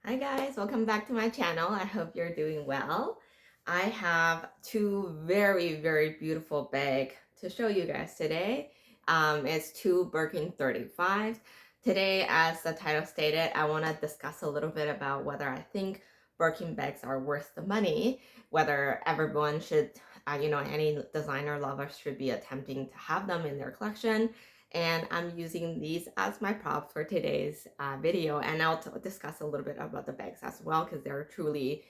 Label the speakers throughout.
Speaker 1: Hi guys, welcome back to my channel. I hope you're doing well. I have two very beautiful bags to show you guys today. It's two Birkin 35s. Today, as the title stated, I want to discuss a little bit about whether I think Birkin bags are worth the money, whether everyone should, any designer lovers should be attempting to have them in their collection, and I'm using these as my props for today's video, and I'll discuss a little bit about the bags as well because they're truly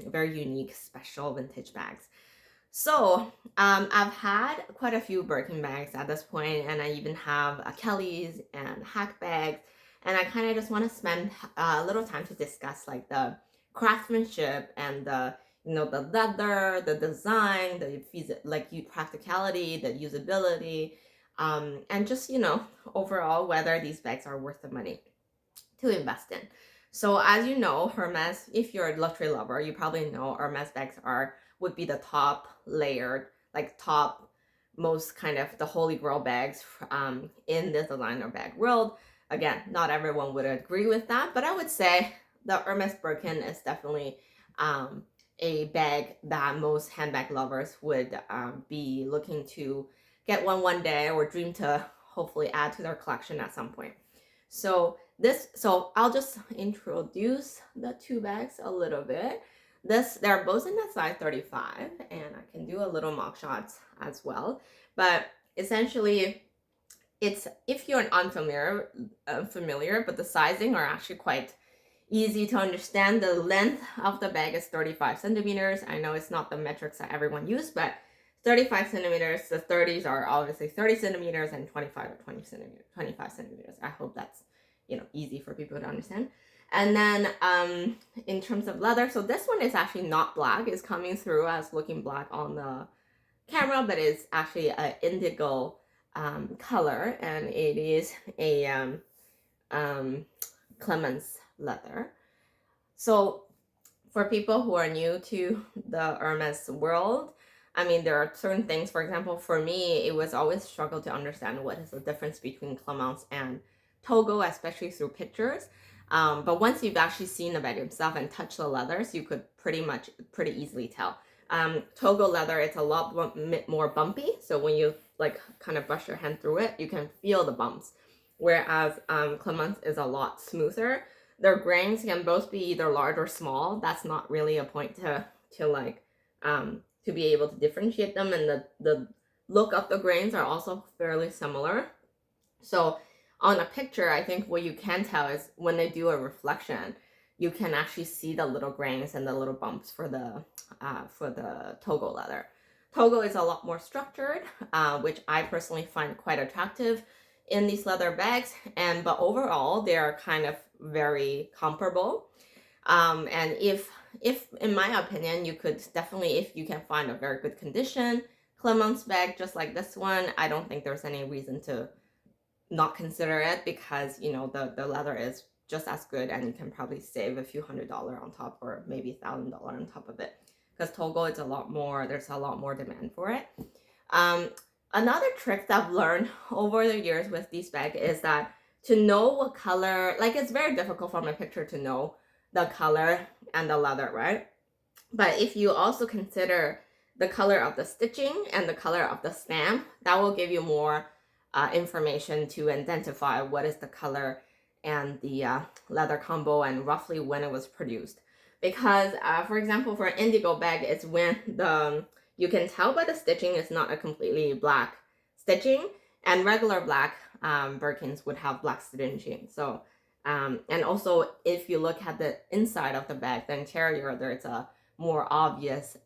Speaker 1: very unique, special vintage bags. So I've had quite a few Birkin bags at this point, and I even have Kelly's and Hack bags, and I kind of just want to spend a little time to discuss like the craftsmanship and the the leather, the design, the practicality, the usability, and just overall whether these bags are worth the money to invest in. So as you know, Hermes, if you're a luxury lover, you probably know Hermes bags would be the top layered, like top most kind of the holy grail bags in the designer bag world. Again, not everyone would agree with that, but I would say the Hermes Birkin is definitely um, a bag that most handbag lovers would be looking to get one day or dream to hopefully add to their collection at some point. So I'll just introduce the two bags a little bit. They're both in the size 35, and I can do a little mock shots as well. But essentially, it's if you're unfamiliar, but the sizing are actually quite easy to understand. The length of the bag is 35 centimeters. I know it's not the metrics that everyone uses, but 35 centimeters. The 30s are obviously 30 centimeters, and 25 or 25 centimeters. I hope that's easy for people to understand. And then in terms of leather, so this one is actually not black. It's coming through as looking black on the camera, but it's actually an indigo color, and it is a um, Clemens leather. So for people who are new to the Hermes world, I mean, there are certain things. For example, for me, it was always struggle to understand what is the difference between Clemence and Togo, especially through pictures. But once you've actually seen the bag yourself and touched the leathers, you could pretty easily tell. Togo leather, it's a lot more bumpy. So when you like kind of brush your hand through it, you can feel the bumps. Whereas Clemence is a lot smoother. Their grains can both be either large or small. That's not really a point to be able to differentiate them. And the look of the grains are also fairly similar. So on a picture, I think what you can tell is when they do a reflection, you can actually see the little grains and the little bumps for the Togo leather. Togo is a lot more structured, which I personally find quite attractive in these leather bags. But overall, they are kind of very comparable. And if in my opinion, you could definitely, if you can find a very good condition Clemence bag just like this one, I don't think there's any reason to not consider it, because the leather is just as good, and you can probably save a few $100 on top, or maybe $1,000 on top of it, because Togo is there's a lot more demand for it. um, Another trick that I've learned over the years with these bags is that to know what color, like it's very difficult from a picture to know the color and the leather, right? But if you also consider the color of the stitching and the color of the stamp, that will give you more information to identify what is the color and the leather combo and roughly when it was produced. Because, for example, for an indigo bag, it's when you can tell by the stitching it's not a completely black stitching, and regular black Birkins would have black stitching. So, and also if you look at the inside of the bag, the interior, there's a more obvious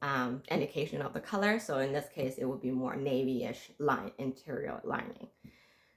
Speaker 1: indication of the color. So in this case, it would be more navy-ish interior lining.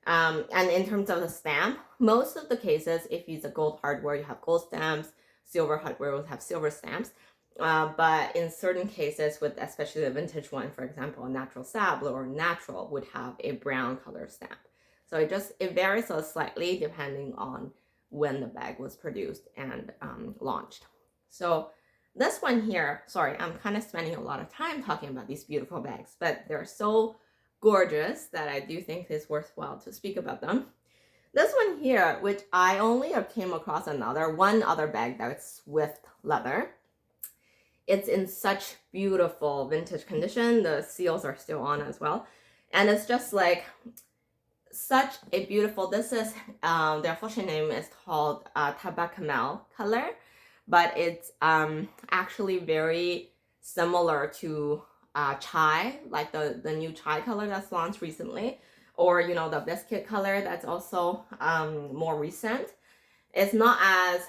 Speaker 1: And in terms of the stamp, most of the cases, if it's a gold hardware, you have gold stamps. Silver hardware will have silver stamps. But in certain cases, with especially the vintage one, for example, a natural sable or natural would have a brown color stamp. So it varies so slightly depending on when the bag was produced and launched. So this one here, sorry, I'm kind of spending a lot of time talking about these beautiful bags, but they're so gorgeous that I do think it's worthwhile to speak about them. This one here, which I only came across one other bag that's with leather. It's in such beautiful vintage condition. The seals are still on as well. And it's just like such a beautiful, this is, the official name is called Tabacamel color, but it's actually very similar to chai, like the new chai color that's launched recently, or the biscuit color that's also more recent. It's not as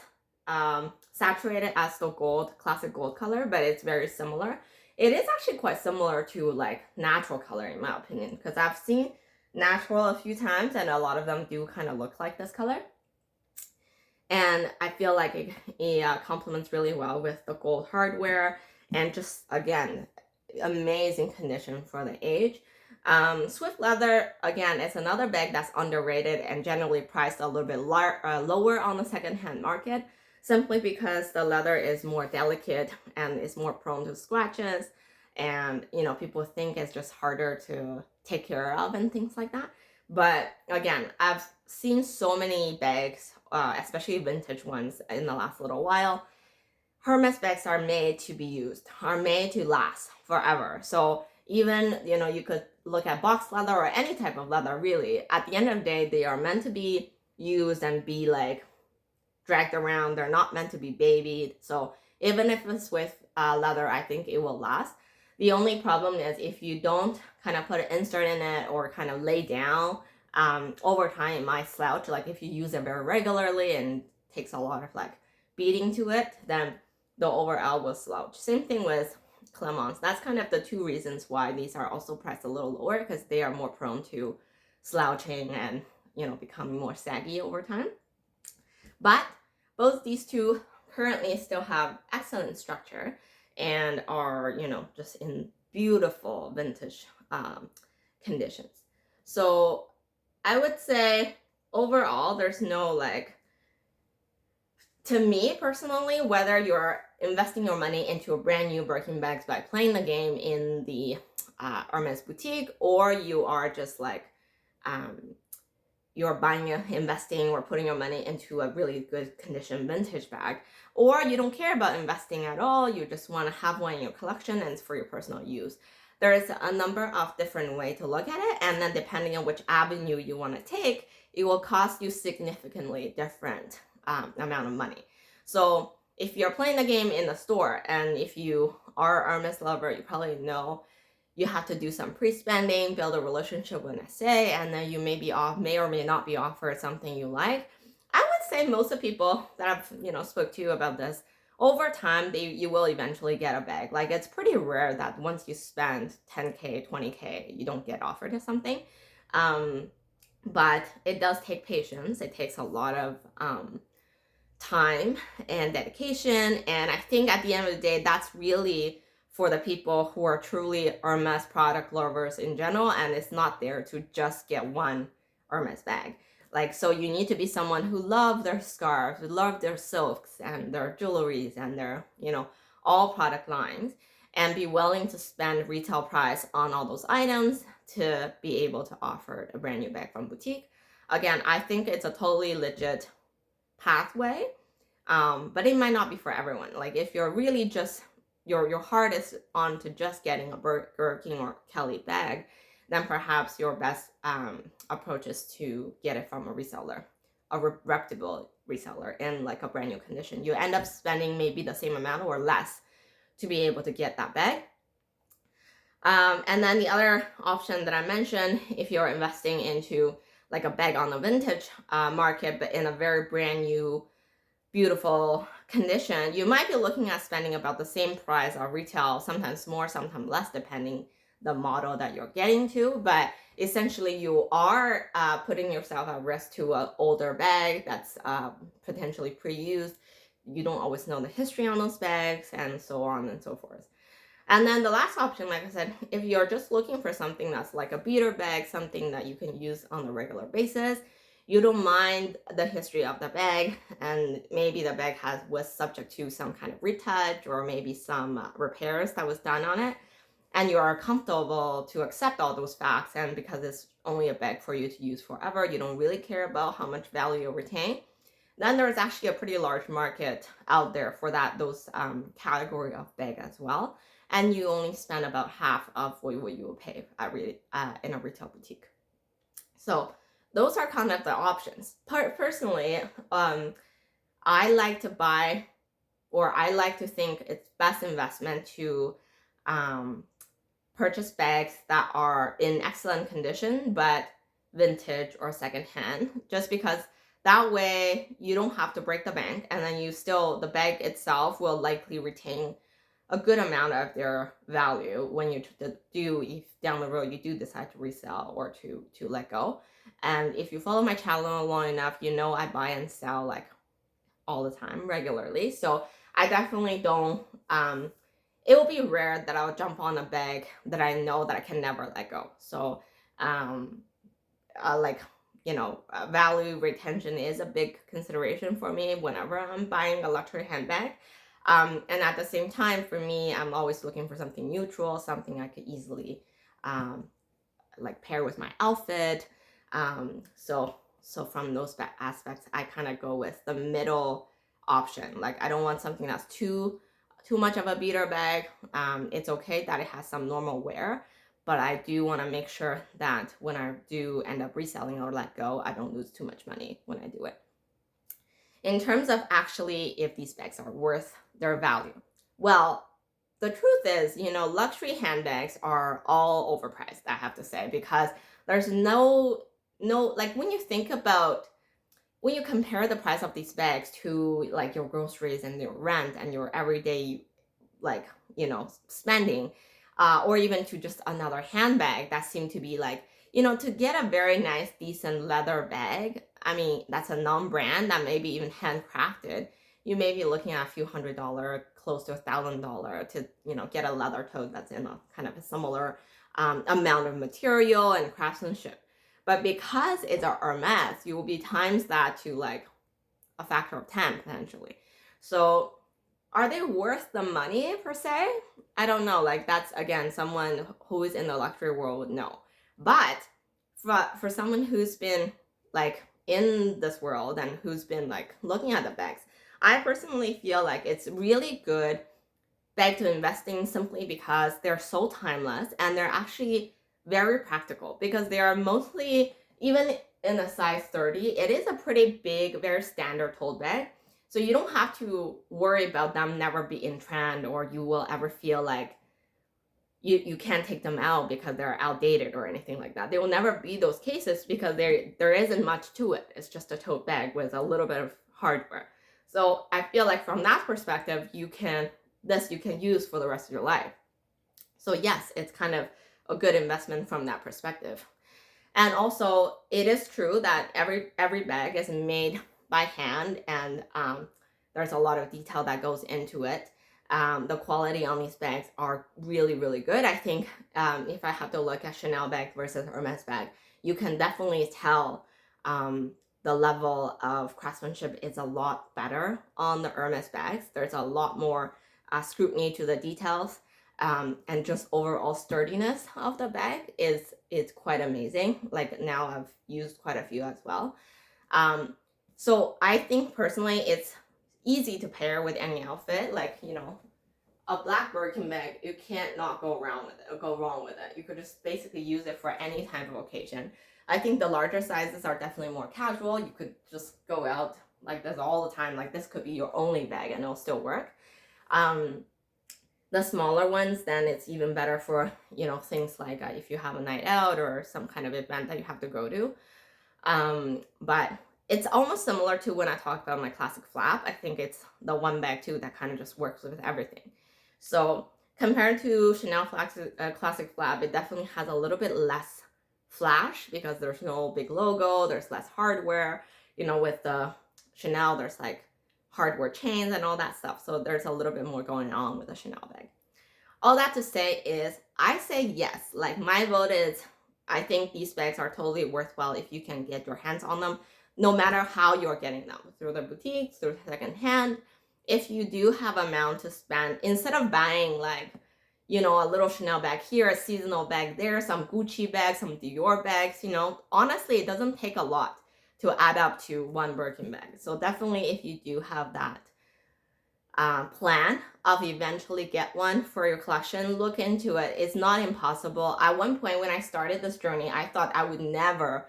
Speaker 1: saturated as the classic gold color, but it's very similar. It is actually quite similar to like natural color in my opinion, because I've seen natural a few times and a lot of them do kind of look like this color. And I feel like it complements really well with the gold hardware, and just again, amazing condition for the age. Swift leather, again, it's another bag that's underrated and generally priced a little bit lower on the secondhand market, simply because the leather is more delicate and is more prone to scratches, and people think it's just harder to take care of and things like that. But again, I've seen so many bags, especially vintage ones, in the last little while. Hermes bags are made to be used, are made to last forever. So even, you could look at box leather or any type of leather, really. At the end of the day, they are meant to be used and be like dragged around. They're not meant to be babied. So even if it's with leather, I think it will last. The only problem is if you don't kind of put an insert in it or kind of lay down, over time it might slouch. Like if you use it very regularly and takes a lot of like beating to it, then the overall will slouch. Same thing with Clemons. That's kind of the two reasons why these are also priced a little lower, because they are more prone to slouching and becoming more saggy over time. But both these two currently still have excellent structure and are, just in beautiful vintage conditions. So I would say overall, there's no like, to me personally, whether you're investing your money into a brand new Birkin bags by playing the game in the Hermes boutique, or you are just like, you're investing or putting your money into a really good condition vintage bag, or you don't care about investing at all, you just want to have one in your collection and it's for your personal use. There is a number of different ways to look at it, and then depending on which avenue you want to take, it will cost you significantly different amount of money. So if you're playing the game in the store, and if you are a Hermes lover, you probably know you have to do some pre-spending, build a relationship with SA, and then you may or may not be offered something you like. I would say most of the people that I've spoke to about this, over time you will eventually get a bag. Like it's pretty rare that once you spend 10K, 20K, you don't get offered something. But it does take patience. It takes a lot of time and dedication, and I think at the end of the day, that's really for the people who are truly Hermes product lovers in general, and it's not there to just get one Hermes bag. Like, so you need to be someone who love their scarves, who love their silks and their jewelries and their, all product lines, and be willing to spend retail price on all those items to be able to offer a brand new bag from boutique. Again, I think it's a totally legit pathway, but it might not be for everyone. Like if you're really just your heart is on to just getting a Birkin or Kelly bag, then perhaps your best approach is to get it from a reseller, a reputable reseller in like a brand new condition. You end up spending maybe the same amount or less to be able to get that bag. And then the other option that I mentioned, if you're investing into like a bag on the vintage market, but in a very brand new, beautiful condition, you might be looking at spending about the same price of retail, sometimes more, sometimes less, depending the model that you're getting to. But essentially, you are putting yourself at risk to an older bag that's potentially pre-used. You don't always know the history on those bags, and so on and so forth. And then the last option, like I said, if you're just looking for something that's like a beater bag, something that you can use on a regular basis, you don't mind the history of the bag, and maybe the bag was subject to some kind of retouch or maybe some repairs that was done on it. and you are comfortable to accept all those facts, and because it's only a bag for you to use forever, you don't really care about how much value you retain, then there's actually a pretty large market out there for those category of bag as well. And you only spend about half of what you will pay in a retail boutique. So those are kind of the options. Personally, I like to buy, or I like to think it's best investment to purchase bags that are in excellent condition, but vintage or secondhand, just because that way you don't have to break the bank, and then the bag itself will likely retain a good amount of their value when you if down the road you do decide to resell or to let go. And if you follow my channel long enough, you know I buy and sell like all the time, regularly. So I definitely don't it will be rare that I'll jump on a bag that I know that I can never let go. So like, value retention is a big consideration for me whenever I'm buying a luxury handbag. And at the same time, for me, I'm always looking for something neutral, something I could easily like pair with my outfit. So from those aspects, I kind of go with the middle option. Like, I don't want something that's too much of a beater bag. It's okay that it has some normal wear, but I do want to make sure that when I do end up reselling or let go, I don't lose too much money when I do it. In terms of actually if these bags are worth their value, well, the truth is, luxury handbags are all overpriced, I have to say, because there's no, like, when you compare the price of these bags to like your groceries and your rent and your everyday, like, spending, or even to just another handbag that seem to be like, to get a very nice, decent leather bag, I mean, that's a non-brand that may be even handcrafted, you may be looking at a few $100, close to $1,000 to, get a leather tote that's in a kind of a similar amount of material and craftsmanship. But because it's a Hermes, you will be times that to like a factor of 10 potentially. So are they worth the money per se? I don't know. Like, that's, again, someone who is in the luxury world would know. But for someone who's been like in this world and who's been like looking at the bags, I personally feel like it's really good bag to invest in, simply because they're so timeless and they're actually very practical, because they are mostly, even in a size 30, it is a pretty big, very standard tote bag. So you don't have to worry about them never be in trend, or you will ever feel like you can't take them out because they're outdated or anything like that. There will never be those cases because there isn't much to it. It's just a tote bag with a little bit of hardware. So I feel like from that perspective, you can use for the rest of your life. So yes, it's kind of a good investment from that perspective. And also, it is true that every bag is made by hand, and there's a lot of detail that goes into it. The quality on these bags are really, really good. I think if I have to look at Chanel bag versus Hermes bag, you can definitely tell the level of craftsmanship is a lot better on the Hermes bags. There's a lot more scrutiny to the details. And just overall sturdiness of the bag is quite amazing. Like, now I've used quite a few as well. So I think personally it's easy to pair with any outfit. Like, a black Birkin bag, you can't not go wrong with it. You could just basically use it for any type of occasion. I think the larger sizes are definitely more casual. You could just go out like this all the time. Like, this could be your only bag and it'll still work. The smaller ones, then it's even better for, things like if you have a night out or some kind of event that you have to go to. But it's almost similar to when I talked about my classic flap. I think it's the one bag too that kind of just works with everything. So compared to Chanel classic flap, it definitely has a little bit less flash because there's no big logo, there's less hardware. With the Chanel, there's like hardware chains and all that stuff. So there's a little bit more going on with a Chanel bag. All that to say is, I say yes. Like, my vote is, I think these bags are totally worthwhile if you can get your hands on them, no matter how you're getting them, through the boutiques, through secondhand. If you do have amount to spend, instead of buying like, you know, a little Chanel bag here, a seasonal bag there, some Gucci bags, some Dior bags, you know, honestly, it doesn't take a lot to add up to one Birkin bag. So definitely if you do have that plan of eventually get one for your collection, look into it. It's not impossible. At one point when I started this journey, I thought I would never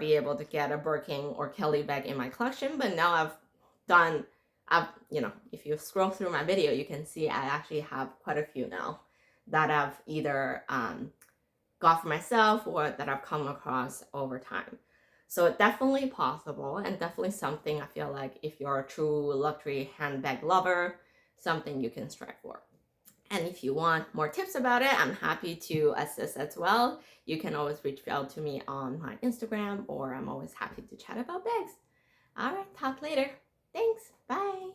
Speaker 1: be able to get a Birkin or Kelly bag in my collection, but now you know, if you scroll through my video, you can see I actually have quite a few now that I've either got for myself or that I've come across over time. So definitely possible, and definitely something I feel like if you're a true luxury handbag lover, something you can strive for. And if you want more tips about it, I'm happy to assist as well. You can always reach out to me on my Instagram, or I'm always happy to chat about bags. All right, talk later. Thanks. Bye.